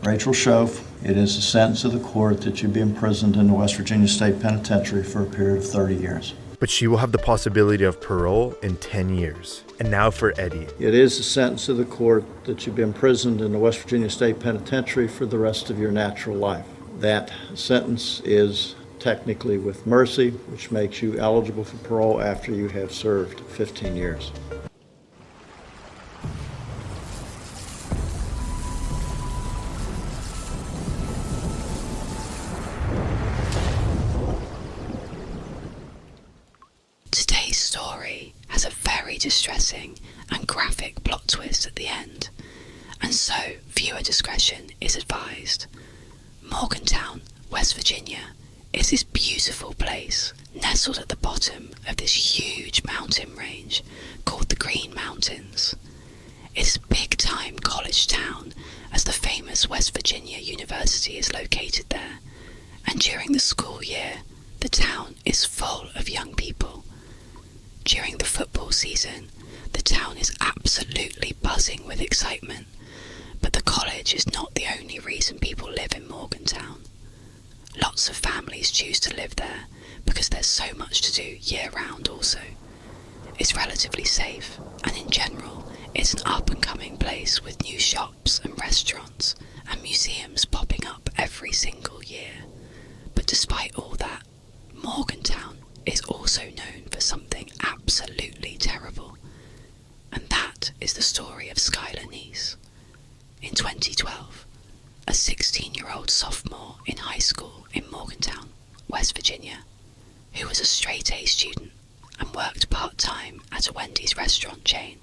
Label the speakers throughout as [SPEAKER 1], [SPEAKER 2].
[SPEAKER 1] Rachel Schoaf, it is the sentence of the court that you be imprisoned in the West Virginia State Penitentiary for a period of 30 years.
[SPEAKER 2] But she will have the possibility of parole in 10 years. And now for Eddie.
[SPEAKER 1] It is the sentence of the court that you be imprisoned in the West Virginia State Penitentiary for the rest of your natural life. That sentence is technically with mercy, which makes you eligible for parole after you have served 15 years.
[SPEAKER 3] Today's story has a very distressing and graphic plot twist at the end, and so viewer discretion is advised. Morgantown, West Virginia, is this beautiful place nestled at the bottom of this huge mountain range called the Green Mountains. It's a big-time college town, as the famous West Virginia University is located there, and during the school year, the town is full of young people. During the football season, the town is absolutely buzzing with excitement, but the college is not the only reason people live in Morgantown. Lots of families choose to live there because there's so much to do year-round also. It's relatively safe, and in general, it's an up-and-coming place with new shops and restaurants and museums popping up every single year. But despite all that, Morgantown is also known for something absolutely terrible, and that is the story of Skylar Neese. In 2012, a 16-year-old sophomore in high school in Morgantown, West Virginia, who was a straight-A student and worked part-time at a Wendy's restaurant chain.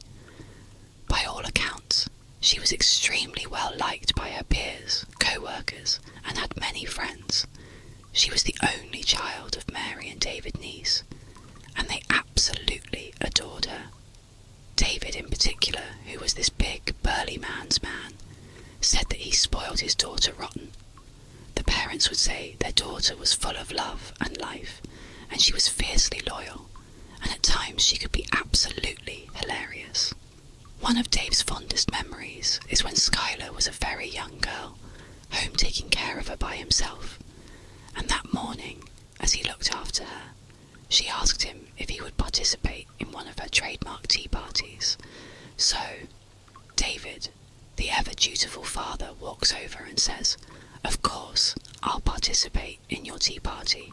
[SPEAKER 3] By all accounts, she was extremely well liked by her peers, co-workers, and had many friends. She was the only child of Mary and David Neese, and they absolutely adored her. David in particular, who was this big, burly man's man, said that he spoiled his daughter rotten. The parents would say their daughter was full of love and life, and she was fiercely loyal, and at times she could be absolutely hilarious. One of Dave's fondest memories is when Skylar was a very young girl, home taking care of her by himself. And that morning, as he looked after her, she asked him if he would participate in one of her trademark tea parties. So, David, the ever-dutiful father, walks over and says, "Of course, I'll participate in your tea party."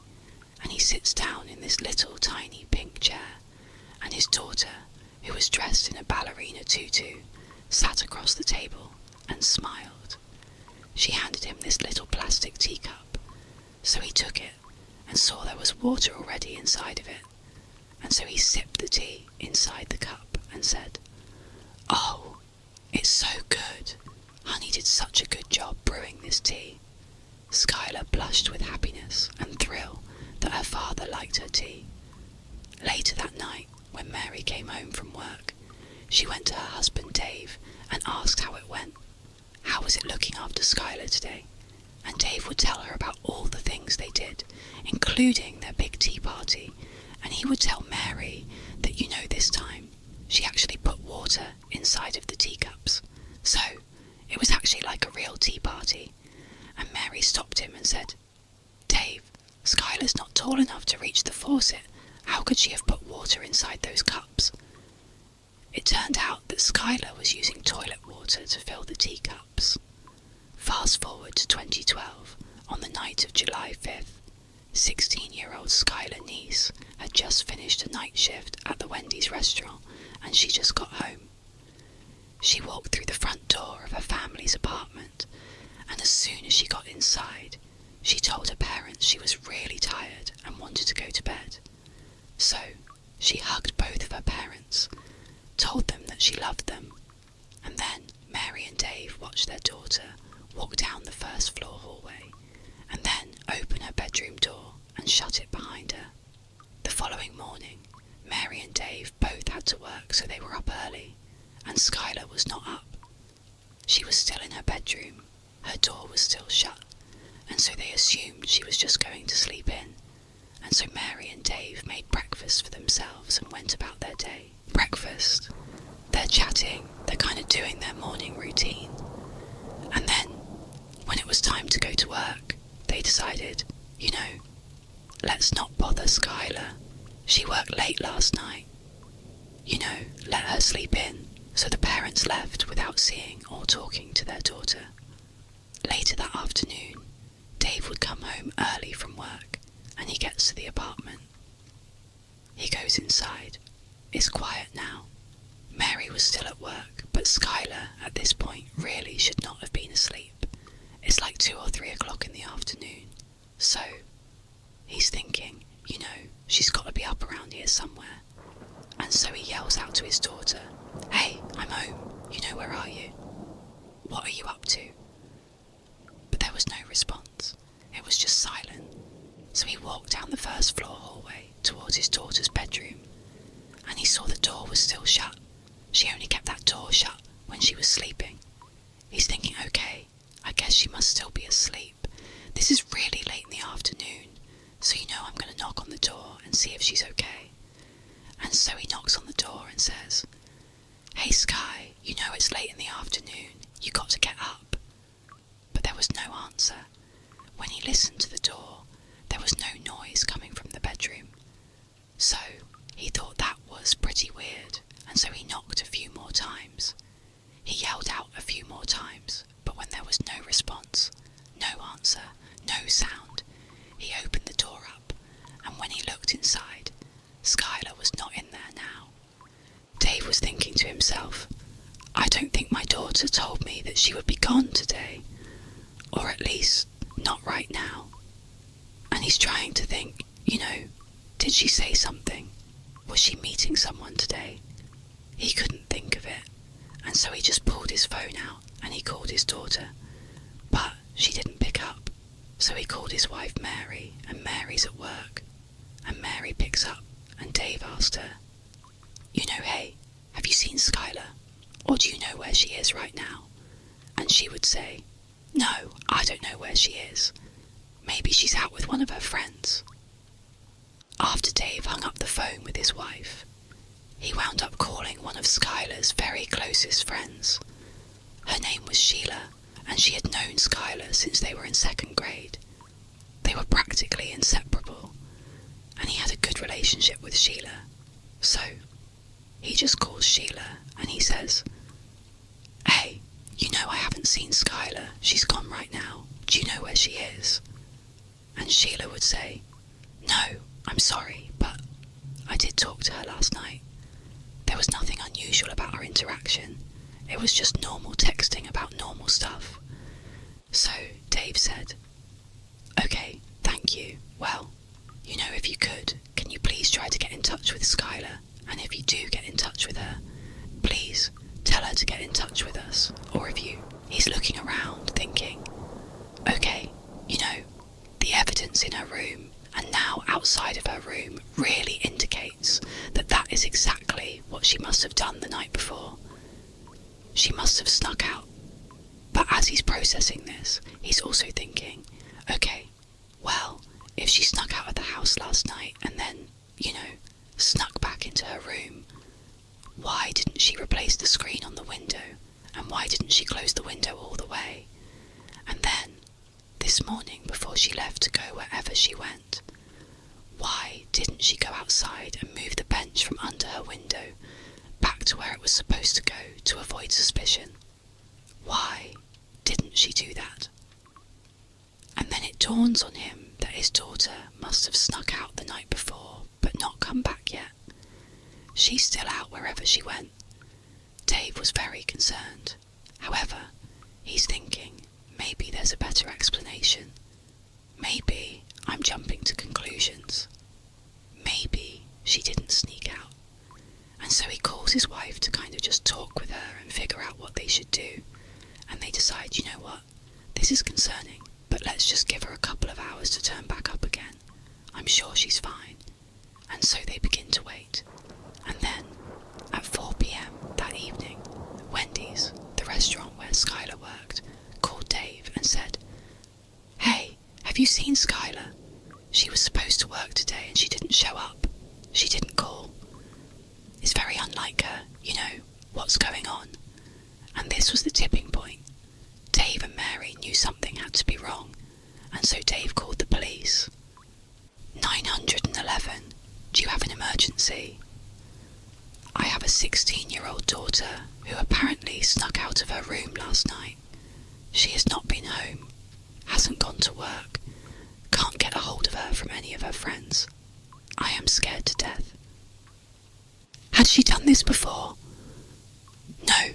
[SPEAKER 3] And he sits down in this little tiny pink chair, and his daughter, who was dressed in a ballerina tutu, sat across the table and smiled. She handed him this little plastic teacup, so he took it and saw there was water already inside of it, and so he sipped the tea inside the cup and said, "Oh, it's so good. Honey did such a good job brewing this tea." Skylar blushed with happiness and thrill that her father liked her tea. Later that night, when Mary came home from work, she went to her husband Dave and asked how it went. How was it looking after Skylar today? And Dave would tell her about all the things they did, including their big tea party, and he would tell Mary that, this time, she actually put water inside of the teacups. So, it was actually like a real tea party. And Mary stopped him and said, "Dave, Skylar's not tall enough to reach the faucet. How could she have put water inside those cups?" It turned out that Skylar was using toilet water to fill the teacups. Fast forward to 2012, on the night of July 5th, 16-year-old Skylar Neese had just finished a night shift at the Wendy's restaurant, and she just got home. She walked through the front door of her family's apartment, and as soon as she got inside, she told her parents she was really tired and wanted to go to bed. So, she hugged both of her parents, told them that she loved them, and then Mary and Dave watched their daughter walk down the first floor hallway, and then open her bedroom door and shut it behind her. The following morning, Mary and Dave both had to work, so they were up early, and Skylar was not up. She was still in her bedroom, her door was still shut, and so they assumed she was just going to sleep in, and so Mary and Dave made breakfast for themselves and went about their day. Breakfast. They're chatting, they're kind of doing their morning routine. And then, was time to go to work, they decided, let's not bother Skylar. She worked late last night. Let her sleep in. So the parents left without seeing or talking to their daughter. Later that afternoon, Dave would come home early from work, and he gets to the apartment. He goes inside. It's quiet now. Mary was still at work, but Skylar, at this point, really should not have been asleep. It's like 2 or 3 o'clock in the afternoon. So, he's thinking, she's got to be up around here somewhere. And so he yells out to his daughter, "Hey, I'm home. Where are you? What are you up to?" But there was no response. It was just silent. So he walked down the first floor hallway towards his daughter's bedroom, and he saw the door was still shut. She only kept that door shut when she was sleeping. He's thinking, okay, I guess she must still be asleep. This is really late in the afternoon, so I'm going to knock on the door and see if she's okay. And so he knocks on the door and says, "Hey Sky, it's late in the afternoon. You got to get up." But there was no answer. When he listened to the door, there was no noise coming from the bedroom. So he thought that was pretty weird, and so he knocked a few more times. He yelled out a few more times, but when there was no response, no answer, no sound, he opened the door up, and when he looked inside, Skylar was not in there now. Dave was thinking to himself, I don't think my daughter told me that she would be gone today, or at least not right now. And he's trying to think, did she say something? Was she meeting someone today? He couldn't think of it, and so he just pulled his phone out and he called his daughter, but she didn't pick up. So he called his wife Mary, and Mary's at work, and Mary picks up, and Dave asked her, "Hey, have you seen Skylar? Or do you know where she is right now?" And she would say, "No, I don't know where she is. Maybe she's out with one of her friends." After Dave hung up the phone with his wife, he wound up calling one of Skylar's very closest friends. Her name was Sheila, and she had known Skylar since they were in 2nd grade. They were practically inseparable, and he had a good relationship with Sheila. So, he just calls Sheila and he says, "Hey, I haven't seen Skylar. She's gone right now. Do you know where she is?" And Sheila would say, "No, I'm sorry, but I did talk to her last night. There was nothing unusual about our interaction. It was just normal texting about normal stuff." So Dave said, "Okay, thank you. Well, if you could, can you please try to get in touch with Skylar? And if you do get in touch with her, please tell her to get in touch with us." Or he's looking around thinking, okay, the evidence in her room and now outside of her room really indicates that that is exactly what she must have done the night before. She must have snuck out. But as he's processing this, he's also thinking, okay, well, if she snuck out of the house last night and then, snuck back into her room, why didn't she replace the screen on the window? And why didn't she close the window all the way? And then, this morning before she left to go wherever she went, why didn't she go outside and move the bench from under her window back to where it was supposed to go to avoid suspicion? Why didn't she do that? And then it dawns on him that his daughter must have snuck out the night before but not come back yet. She's still out wherever she went. Dave was very concerned. However, he's thinking, maybe there's a better explanation. Maybe I'm jumping to conclusions. Maybe she didn't sneak out. And so he calls his wife to kind of just talk with her and figure out what they should do. And they decide, what? This is concerning, but let's just give her a couple of hours to turn back up again. I'm sure she's fine. And so they begin to wait. And then, at 4 p.m. that evening, Wendy's, the restaurant where Skylar worked, called Dave and said, "Hey, have you seen Skylar? She was supposed to work today and she didn't show up. She didn't call. It's very unlike her, what's going on?" And this was the tipping point. Dave and Mary knew something had to be emergency. I have a 16-year-old daughter who apparently snuck out of her room last night. She has not been home, hasn't gone to work, can't get a hold of her from any of her friends. I am scared to death. Had she done this before? No.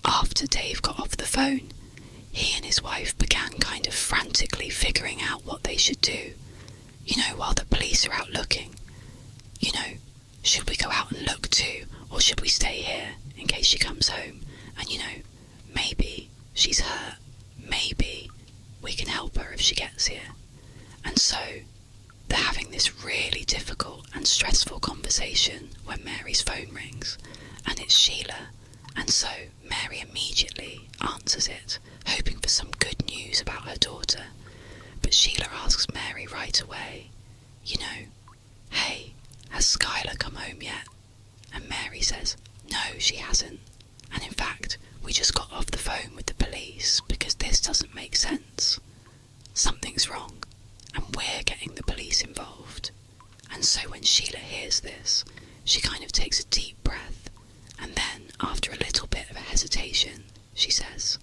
[SPEAKER 3] After Dave got off the phone, he and his wife began kind of frantically figuring out what they should do. While the police are out looking. Should we go out and look too, or should we stay here in case she comes home? And maybe she's hurt. Maybe we can help her if she gets here. And so they're having this really difficult and stressful conversation when Mary's phone rings, and it's Sheila. And so Mary immediately answers it, hoping for some good news about her daughter. But Sheila asks Mary right away, hey, has Skylar come home yet? And Mary says, no, she hasn't. And in fact, we just got off the phone with the police because this doesn't make sense. Something's wrong, and we're getting the police involved. And so when Sheila hears this, she kind of takes a deep breath, and then, after a little bit of a hesitation, she says,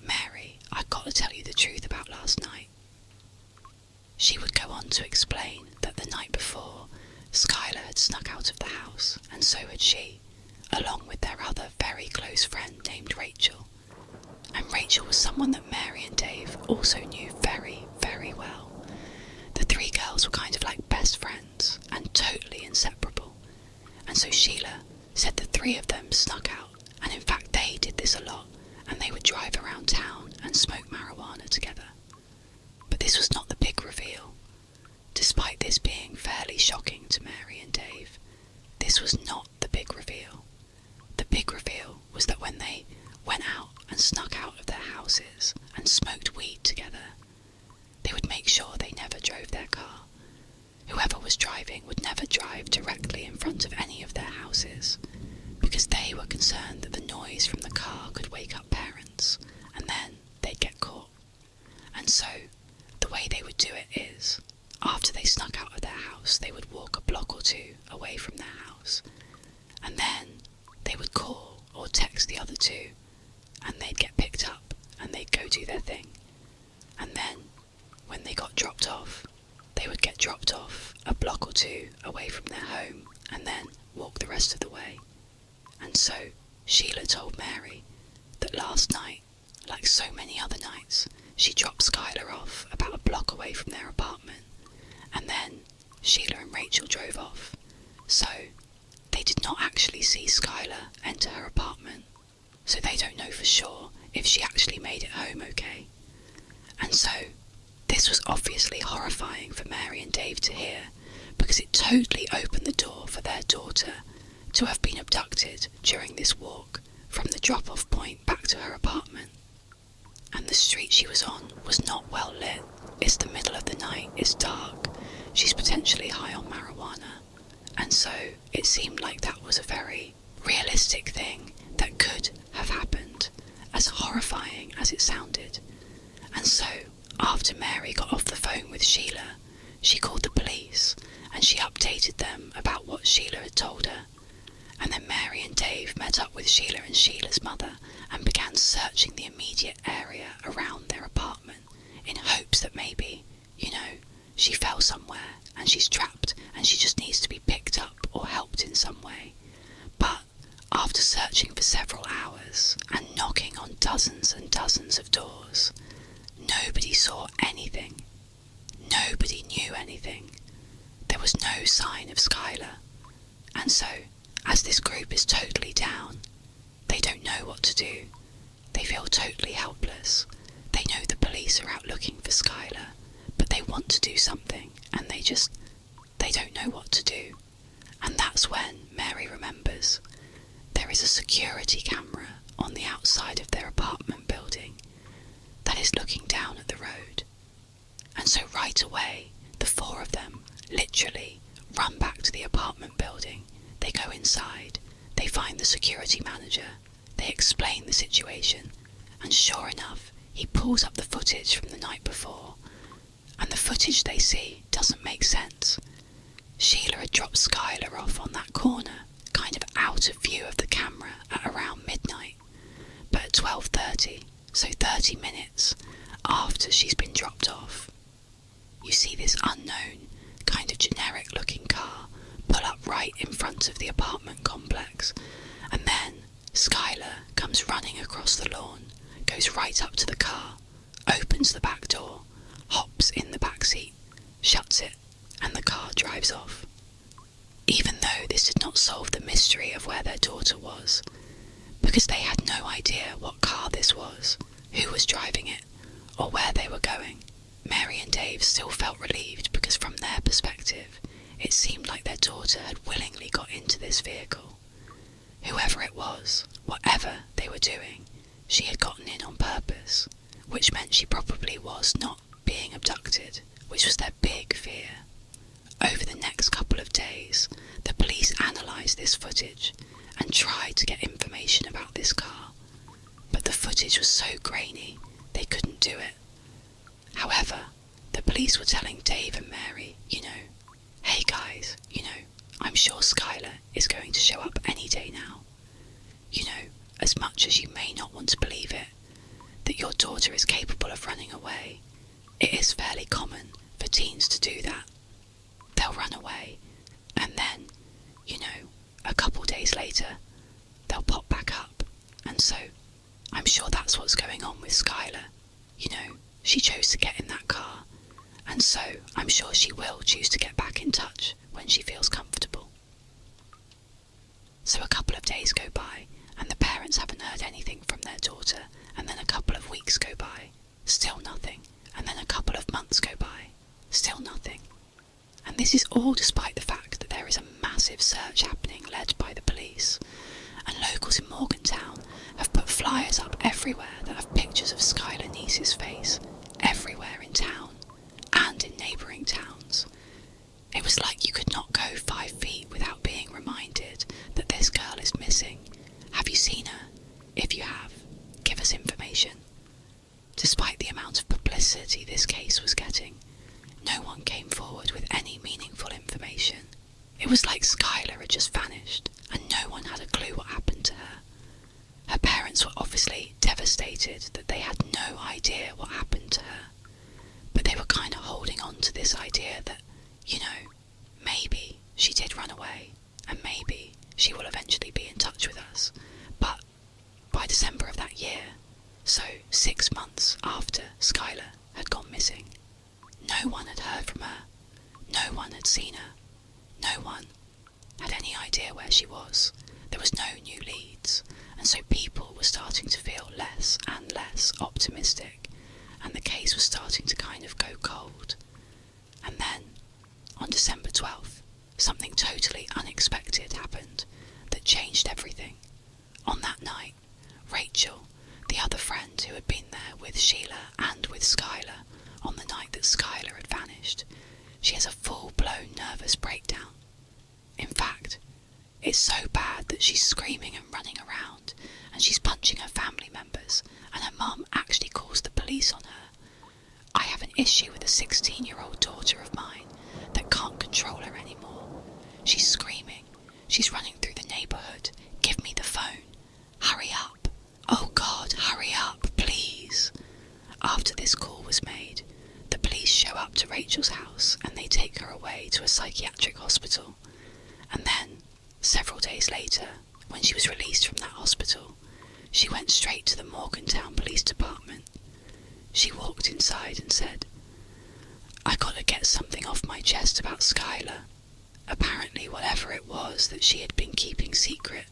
[SPEAKER 3] Mary, I've got to tell you the truth about last night. She would go on to explain that the night before, Skylar had snuck out of the house, and so had she, along with their other very close friend named Rachel. And Rachel was someone that Mary and Dave also knew very, very well. The three girls were kind of like best friends, and totally inseparable. And so Sheila said the three of them snuck out, and in fact they did this a lot, and they would drive around town and smoke marijuana together. But this was not the big reveal. Despite this being fairly shocking to Mary and Dave, this was not the big reveal. The big reveal was that when they went out and snuck out of their houses and smoked weed together, they would make sure they never drove their car. Whoever was driving would never drive directly in front of any of their houses, because they were concerned that the noise from the car could wake up parents, and then they'd get caught. And so, the way they would do it is, after they snuck out of their house, they would walk a block or two away from their house, and then they would call or text the other two, and they'd get picked up, and they'd go do their thing. And then, when they got dropped off, they would get dropped off a block or two away from their home, and then walk the rest of the way. And so, Sheila told Mary that last night, like so many other nights, she dropped Skylar off about a block away from their apartment, and then Sheila and Rachel drove off. So, they did not actually see Skylar enter her apartment, so they don't know for sure if she actually made it home okay. And so, this was obviously horrifying for Mary and Dave to hear, because it totally opened the door for their daughter to have been abducted during this walk from the drop-off point back to her apartment. And the street she was on was not well lit. It's the middle of the night, it's dark, she's potentially high on marijuana, and so it seemed like that was a very realistic thing that could have happened, as horrifying as it sounded. And so, after Mary got off the phone with Sheila, she called the police, and she updated them about what Sheila had told her. And then Mary and Dave met up with Sheila and Sheila's mother and began searching the immediate area around their apartment in hopes that maybe, she fell somewhere and she's trapped and she just needs to be picked up or helped in some way. But after searching for several hours and knocking on dozens and dozens of doors, nobody saw anything. Nobody knew anything. There was no sign of Skylar. And so, as this group is totally down, they don't know what to do. They feel totally helpless. They know the police are out looking for Skylar, but they want to do something, and they don't know what to do. And that's when Mary remembers there is a security camera on the outside of their apartment building that is looking down at the road. And so right away, the four of them literally run back to the apartment building. They go inside, they find the security manager, they explain the situation, and sure enough, he pulls up the footage from the night before, and the footage they see doesn't make sense. Sheila had dropped Skylar off on that corner, kind of out of view of the camera at around midnight, but at 12:30, so 30 minutes after she's been dropped off. You see this unknown, kind of generic looking car pull up right in front of the apartment complex, and then Skylar comes running across the lawn, goes right up to the car, opens the back door, hops in the back seat, shuts it, and the car drives off. Even though this did not solve the mystery of where their daughter was, because they had no idea what car this was, who was driving it, or where they were going, Mary and Dave still felt relieved because from their perspective, it seemed like their daughter had willingly got into this vehicle. Whoever it was, whatever they were doing, she had gotten in on purpose, which meant she probably was not being abducted, which was their big fear. Over the next couple of days, the police analysed this footage and tried to get information about this car, but the footage was so grainy they couldn't do it. However, the police were telling Dave and Mary, hey guys, I'm sure Skylar is going to show up any day now. As much as you may not want to believe it, that your daughter is capable of running away, it is fairly common for teens to do that. They'll run away, and then, a couple days later, they'll pop back up, and so I'm sure that's what's going on with Skylar. She chose to get in that car, and so I'm sure she will choose to get back in touch when she feels comfortable. So a couple of days go by, and the parents haven't heard anything from their daughter, and then a couple of weeks go by, still nothing, and then a couple of months go by, still nothing. And this is all despite the fact that there is a massive search happening led by the police, and locals in Morgantown have put flyers up everywhere that have pictures of Skylar Niece's face, everywhere in town, and in neighbouring towns. It was like you could not go 5 feet without being reminded that this girl is missing. Have you seen her? If you have, give us information. Despite the amount of publicity this case was getting, no one came forward with any meaningful information. It was like Skylar had just vanished, and no one had a clue what happened to her. Her parents were obviously devastated that they had no idea what happened to her, but they were kind of holding on to this idea that, maybe she did run away, and maybe she will eventually be in touch with us. But by December of that year, so 6 months after Skylar had gone missing, no one had heard from her, no one had seen her, no one had any idea where she was. There was no new leads, and so people were starting to feel less and less optimistic, and the case was starting to kind of go cold. And then, on December 12th, something totally unexpected happened that changed everything. On that night, Rachel, the other friend who had been there with Sheila and with Skylar on the night that Skylar had vanished, she has a full-blown nervous breakdown. In fact, it's so bad that she's screaming and running around, and she's punching her family members, and her mum actually calls the police on her. I have an issue with a 16-year-old daughter of mine that can't control her anymore. She's screaming. She's running through the neighbourhood. Give me the phone. Hurry up. Oh God, hurry up, please. After this call was made, the police show up to Rachel's house and they take her away to a psychiatric hospital. And then, several days later, when she was released from that hospital, she went straight to the Morgantown Police Department. She walked inside and said, I gotta get something off my chest about Skylar. Apparently whatever it was that she had been keeping secret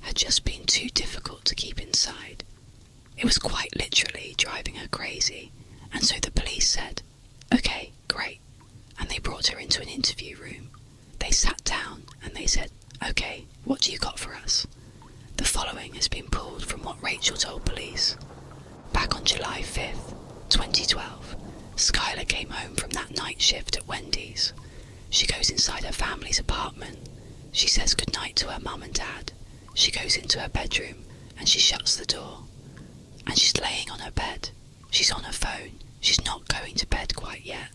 [SPEAKER 3] had just been too difficult to keep inside. It was quite literally driving her crazy, and so the police said, okay, great, and they brought her into an interview room. They sat down and they said, okay, what do you got for us? The following has been pulled from what Rachel told police. Back on July 5th, 2012, Skylar came home from that night shift at Wendy's. She goes inside her family's apartment. She says goodnight to her mum and dad. She goes into her bedroom and she shuts the door. And she's laying on her bed. She's on her phone. She's not going to bed quite yet.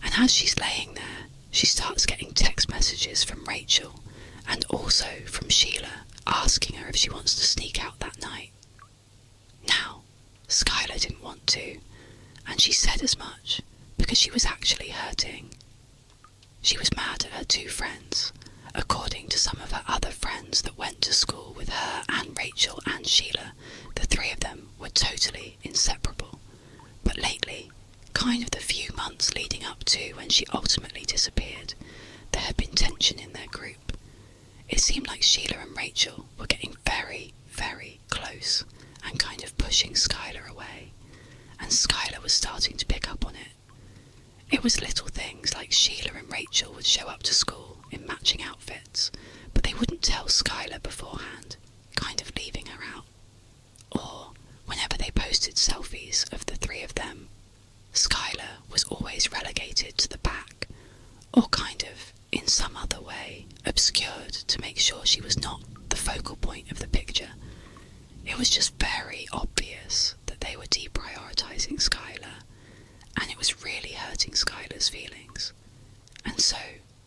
[SPEAKER 3] And as she's laying there, she starts getting text messages from Rachel and also from Sheila asking her if she wants to sneak out that night. Now, Skylar didn't want to, and she said as much because she was actually hurting. She was mad at her two friends. According to some of her other friends that went to school with her and Rachel and Sheila, the three of them were totally inseparable. But lately, kind of the few months leading up to when she ultimately disappeared, there had been tension in their group. It seemed like Sheila and Rachel were getting very, very close and kind of pushing Skylar away, and Skylar was starting to pick up on it. It was little things like Sheila and Rachel would show up to school in matching outfits, but they wouldn't tell Skylar beforehand, kind of leaving her out. Or whenever they posted selfies of the three of them, Skylar was always relegated to the back, or kind of, in some other way, obscured to make sure she was not the focal point of the picture. It was just very obvious that they were deprioritizing Skylar, and it was really hurting Skylar's feelings. And so,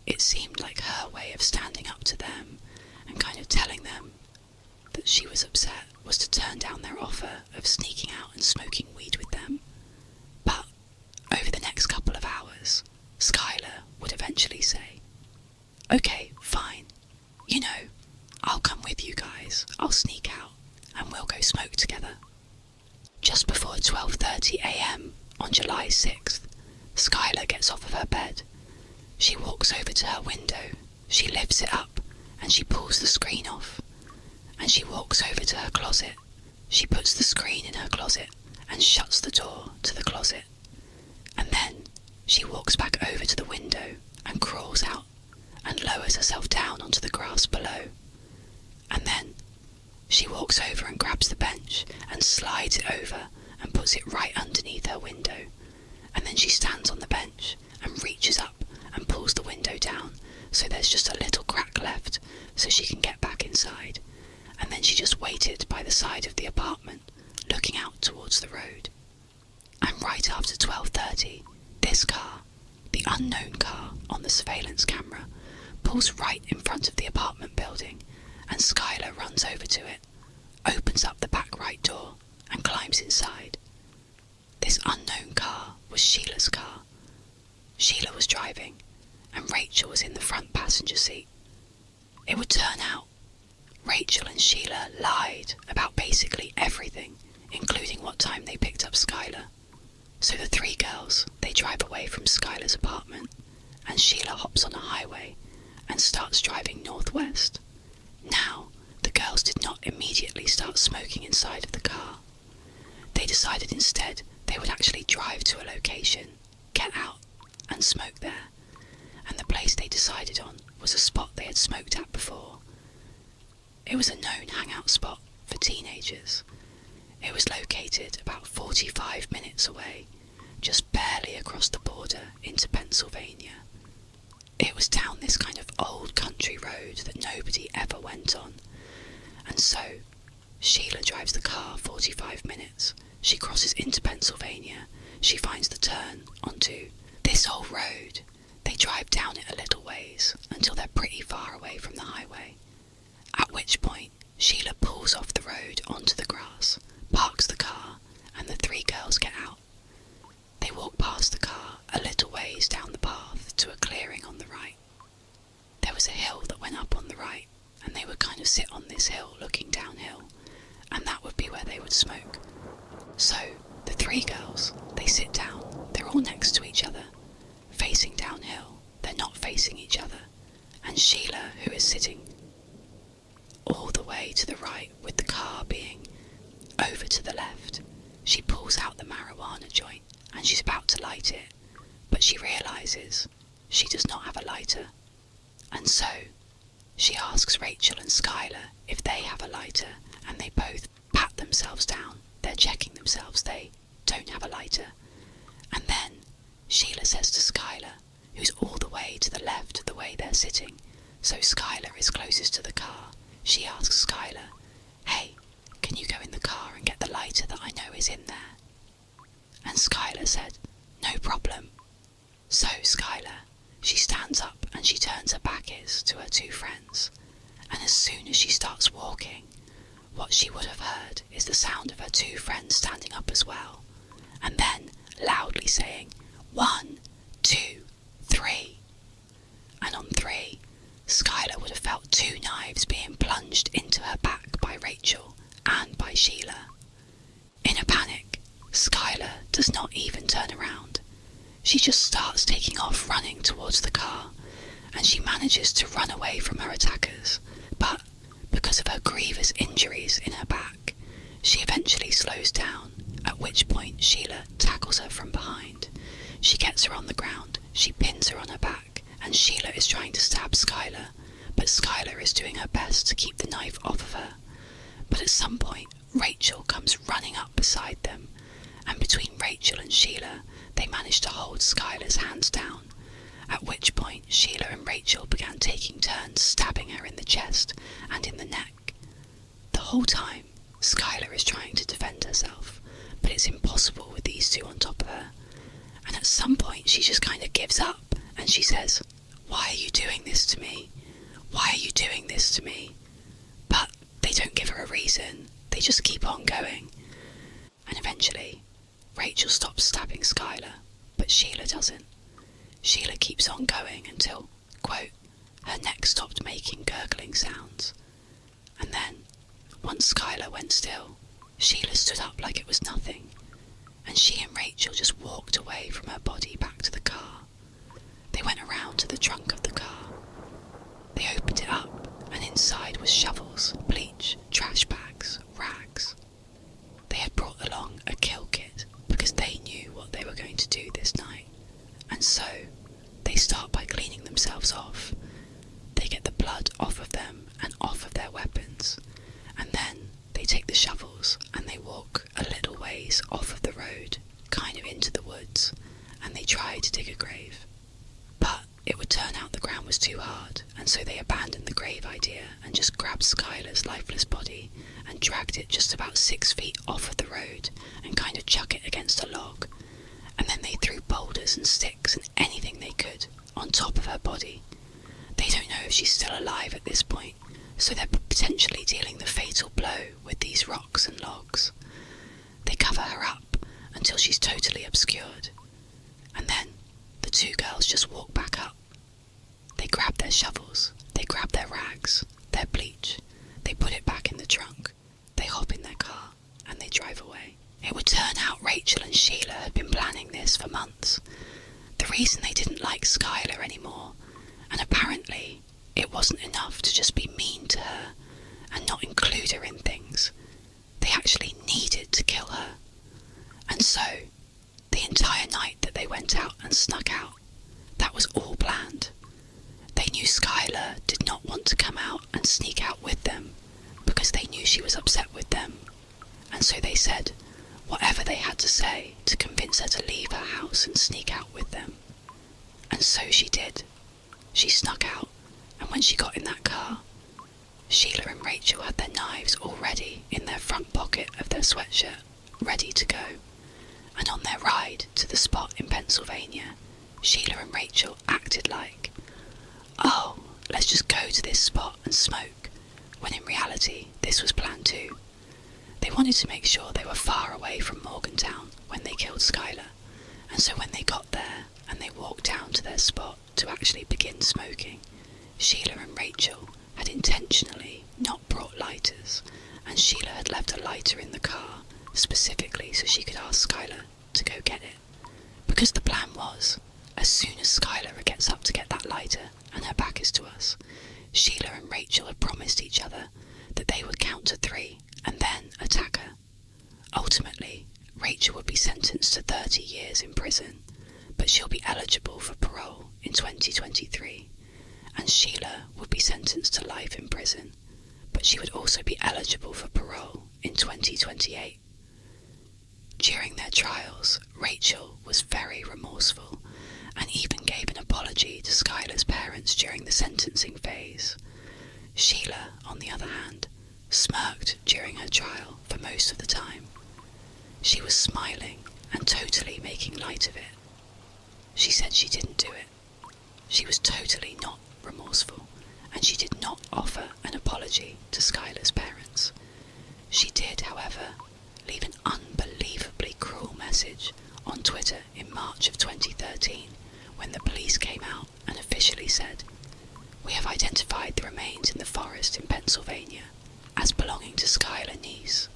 [SPEAKER 3] it seemed like her way of standing up to them and kind of telling them that she was upset was to turn down their offer of sneaking out and smoking weed with them. But over the next couple of hours, Skylar would eventually say, "Okay, fine. You know, I'll come with you guys. I'll sneak out and we'll go smoke together." Just before 12:30 a.m. on July 6th, Skylar gets off of her bed. She walks over to her window, she lifts it up, and she pulls the screen off. And she walks over to her closet. She puts the screen in her closet and shuts the door to the closet. And then she walks back over to the window and crawls out and lowers herself down onto the grass below. And then she walks over and grabs the bench and slides it over and puts it right underneath her window. And then she stands on the bench and reaches up and pulls the window down so there's just a little crack left so she can get back inside. And then she just waited by the side of the apartment, looking out towards the road. And right after 12:30, this car, the unknown car on the surveillance camera, pulls right in front of the apartment building, and Skylar runs over to it, opens up the back right door, and climbs inside. This unknown car was Sheila's car. Sheila was driving, and Rachel was in the front passenger seat. It would turn out Rachel and Sheila lied about basically everything, including what time they picked up Skylar. So the three girls, they drive away from Skylar's apartment, and Sheila hops on a highway and starts driving northwest. Now, the girls did not immediately start smoking inside of the car. They decided instead they would actually drive to a location, get out, and smoke there. And the place they decided on was a spot they had smoked at before. It was a known hangout spot for teenagers. It was located about 45 minutes away, just barely across the border into Pennsylvania. It was down this kind of old country road that nobody ever went on. And so, Sheila drives the car 45 minutes. She crosses into Pennsylvania. She finds the turn onto this old road. They drive down it a little ways until they're pretty far away from the highway. At which point, Sheila pulls off the road onto the grass, parks the car, and the three girls get out. They walk past the car a little ways down the path to a clearing on the right. There was a hill that went up on the right, and they would kind of sit on this hill looking downhill, and that would be where they would smoke. So, the three girls, they sit down, they're all next to each other, facing downhill, they're not facing each other, and Sheila, who is sitting all the way to the right with the car being over to the left, she pulls out the marijuana joint and she's about to light it, but she realises she does not have a lighter. And so, she asks Rachel and Skylar if they have a lighter, and they both pat themselves down. They're checking themselves, they don't have a lighter. And then, Sheila says to Skylar, who's all the way to the left of the way they're sitting, so Skylar is closest to the car, she asks Skylar, "Hey, can you go in the car and get the lighter that I know is in there?" And Skylar said, "No problem." So Skylar, She stands up and she turns her back to her two friends, and as soon as she starts walking, what she would have heard is the sound of her two friends standing up as well, and then loudly saying, 1, 2, 3. And on 3, Skylar would have felt 2 knives being plunged into her back by Rachel and by Sheila. In a panic, Skylar does not even turn around. She just starts taking off running towards the car, and she manages to run away from her attackers, but because of her grievous injuries in her back, she eventually slows down, at which point Sheila tackles her from behind. She gets her on the ground, she pins her on her back, and Sheila is trying to stab Skylar, but Skylar is doing her best to keep the knife off of her. But at some point, Rachel comes running up beside them, and between Rachel and Sheila, they manage to hold Skylar's hands down, at which point Sheila and Rachel began taking turns stabbing her in the chest and in the neck. The whole time, Skylar is trying to defend herself, but it's impossible with these two on top of her. And at some point she just kind of gives up and she says, "Why are you doing this to me? Why are you doing this to me?" But they don't give her a reason, they just keep on going. And eventually, Rachel stops stabbing Skylar, but Sheila doesn't. Sheila keeps on going until, quote, her neck stopped making gurgling sounds. And then, once Skylar went still, Sheila stood up like it was nothing, and she and Rachel just walked away from her body back to the car. They went around to the trunk of the car. They opened it up, and inside was shovels, bleach, trash bags, rags. They had brought along a kill kit because they knew what they were going to do this night. And so, they start by cleaning themselves off. They get the blood off of them and off of their weapons, and then they take the shovels and they walk a little ways off of the road, kind of into the woods, and they try to dig a grave. But it would turn out the ground was too hard, and so they abandoned the grave idea and just grabbed Skylar's lifeless body and dragged it just about 6 feet off of the road and kind of chuck it against a log. And then they threw boulders and sticks and anything they could on top of her body. They don't know if she's still alive at this point, so they're potentially dealing the fatal blow with these rocks and logs. They cover her up until she's totally obscured, and then the two girls just walk back up. They grab their shovels, they grab their rags, their bleach, they put it back in the trunk, they hop in their car, and they drive away. It would turn out Rachel and Sheila had been planning this for months. The reason they didn't like Skylar anymore, and apparently it wasn't enough to just be mean to her and not include her in things. They actually needed to kill her. And so, the entire night that they went out and snuck out, that was all planned. They knew Skylar did not want to come out and sneak out with them because they knew she was upset with them. And so they said whatever they had to say to convince her to leave her house and sneak out with them. And so she did. She snuck out, and when she got in that car, Sheila and Rachel had their knives already in their front pocket of their sweatshirt, ready to go. And on their ride to the spot in Pennsylvania, Sheila and Rachel acted like, "Oh, let's just go to this spot and smoke," when in reality this was planned too. They wanted to make sure they were far away from Morgantown when they killed Skylar, and so when they got there and they walked down to their spot to actually begin smoking, Sheila and Rachel had intentionally not brought lighters, and Sheila had left a lighter in the car specifically so she could ask Skylar to go get it. Because the plan was, as soon as Skylar gets up to get that lighter and her back is to us, Sheila and Rachel had promised each other that they would count to 3 and then attack her. Ultimately, Rachel would be sentenced to 30 years in prison, but she'll be eligible for parole in 2023, and Sheila would be sentenced to life in prison, but she would also be eligible for parole in 2028. During their trials, Rachel was very remorseful and even gave an apology to Skylar's parents during the sentencing phase. Sheila, on the other hand, smirked during her trial for most of the time. She was smiling and totally making light of it. She said she didn't do it. She was totally not remorseful, and she did not offer an apology to Skylar's parents. She did, however, leave an unbelievably cruel message on Twitter in March of 2013 when the police came out and officially said, "We have identified the remains in the forest in Pennsylvania as belonging to Skylar Neese."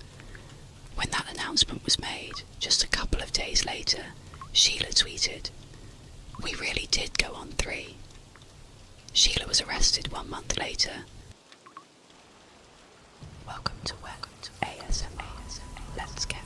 [SPEAKER 3] When that announcement was made, just a couple of days later, Sheila tweeted, "We really did go on 3. Sheila was arrested 1 month later. Welcome to ASMR. Let's get